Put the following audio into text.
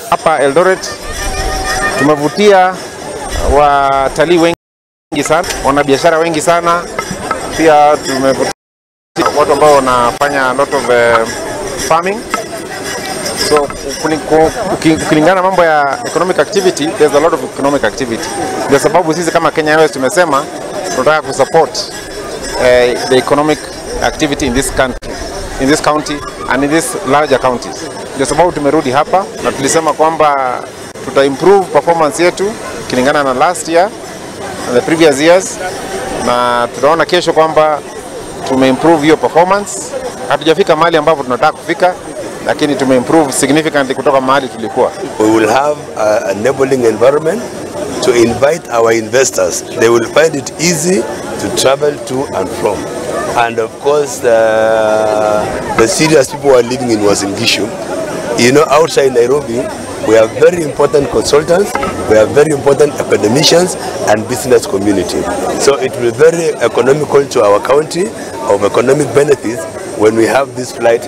Hapa Eldoret tumevutia watalii wengi sana, wanabiashara wengi sana. Pia tumevutia watu ambao wanafanya a lot of farming. So kulingana mambo ya economic activity, there's a lot of economic activity. Kwa sababu sisi kama Kenya Airways tumesema tunataka kusupport the economic activity in this country, in this county and in these larger counties. Kwa sababu tumerudi hapa na tulisema kwamba tuta improve performance yetu kulingana na last year and the previous years, na tunaona kesho kwamba tumeimprove hiyo performance. Hatujafika mahali ambapo tunataka kufika, lakini tumeimprove significantly kutoka mahali tulikuwa. We will have a enabling environment to invite our investors. They will find it easy to travel to and from. And of course, the serious people who are living in Uasin Gishu, you know, outside Nairobi, we have very important consultants, we have very important academicians and business community. So it will be very economical to our county, of economic benefits, when we have this flight.